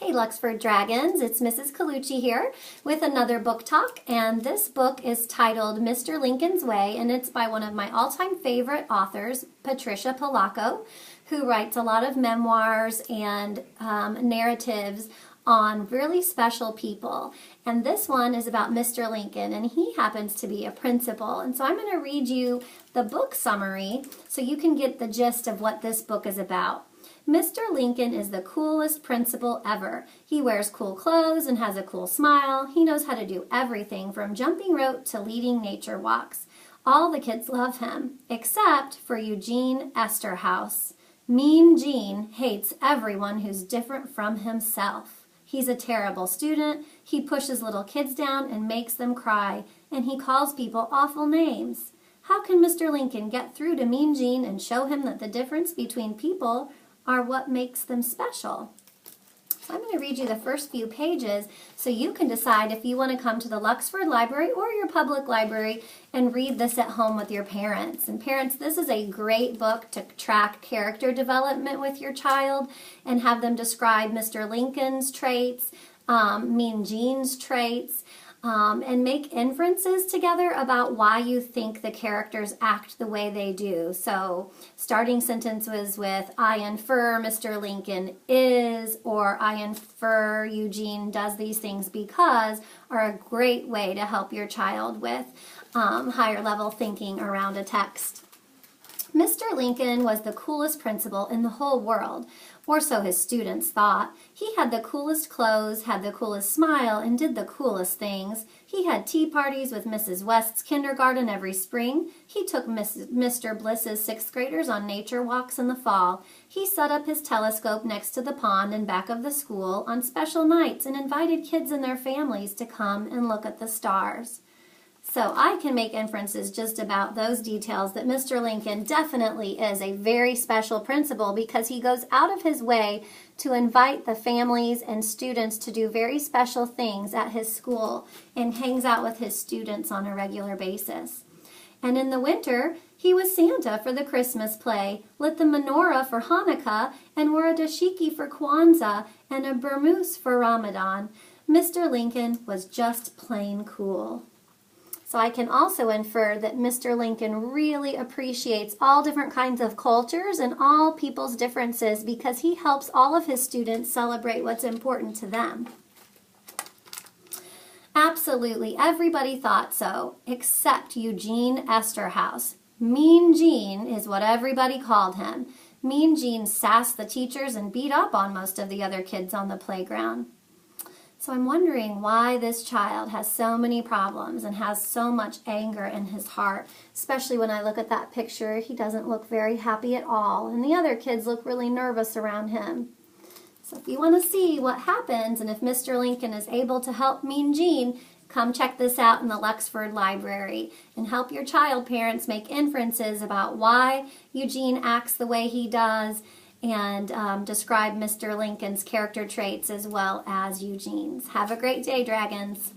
Hey Luxford Dragons, it's Mrs. Colucci here with another book talk, and this book is titled Mr. Lincoln's Way, and it's by one of my all-time favorite authors, Patricia Polacco, who writes a lot of memoirs and narratives on really special people. And this one is about Mr. Lincoln, and he happens to be a principal. And so I'm going to read you the book summary so you can get the gist of what this book is about. Mr. Lincoln is the coolest principal ever. He wears cool clothes and has a cool smile. He knows how to do everything from jumping rope to leading nature walks. All the kids love him, except for Eugene Esterhaus. Mean Gene hates everyone who's different from himself. He's a terrible student. He pushes little kids down and makes them cry, and he calls people awful names. How can Mr. Lincoln get through to Mean Gene and show him that the difference between people are what makes them special? So I'm going to read you the first few pages so you can decide if you want to come to the Luxford Library or your public library and read this at home with your parents. And parents, this is a great book to track character development with your child and have them describe Mr. Lincoln's traits, Mean Gene's traits, and make inferences together about why you think the characters act the way they do. So starting sentence was with, I infer Mr. Lincoln is, or I infer Eugene does these things because, are a great way to help your child with higher level thinking around a text. Mr. Lincoln was the coolest principal in the whole world, or so his students thought. He had the coolest clothes, had the coolest smile, and did the coolest things. He had tea parties with Mrs. West's kindergarten every spring. He took Mr. Bliss's sixth graders on nature walks in the fall. He set up his telescope next to the pond in back of the school on special nights and invited kids and their families to come and look at the stars. So I can make inferences just about those details that Mr. Lincoln definitely is a very special principal because he goes out of his way to invite the families and students to do very special things at his school and hangs out with his students on a regular basis. And in the winter, he was Santa for the Christmas play, lit the menorah for Hanukkah, and wore a dashiki for Kwanzaa and a burnous for Ramadan. Mr. Lincoln was just plain cool. So I can also infer that Mr. Lincoln really appreciates all different kinds of cultures and all people's differences because he helps all of his students celebrate what's important to them. Absolutely, everybody thought so, except Eugene Esterhaus. Mean Gene is what everybody called him. Mean Gene sassed the teachers and beat up on most of the other kids on the playground. So I'm wondering why this child has so many problems and has so much anger in his heart, especially when I look at that picture. He doesn't look very happy at all, and the other kids look really nervous around him. So if you want to see what happens and if Mr. Lincoln is able to help Mean Gene, come check this out in the Luxford Library and help your child parents make inferences about why Eugene acts the way he does and describe Mr. Lincoln's character traits as well as Eugene's. Have a great day, Dragons.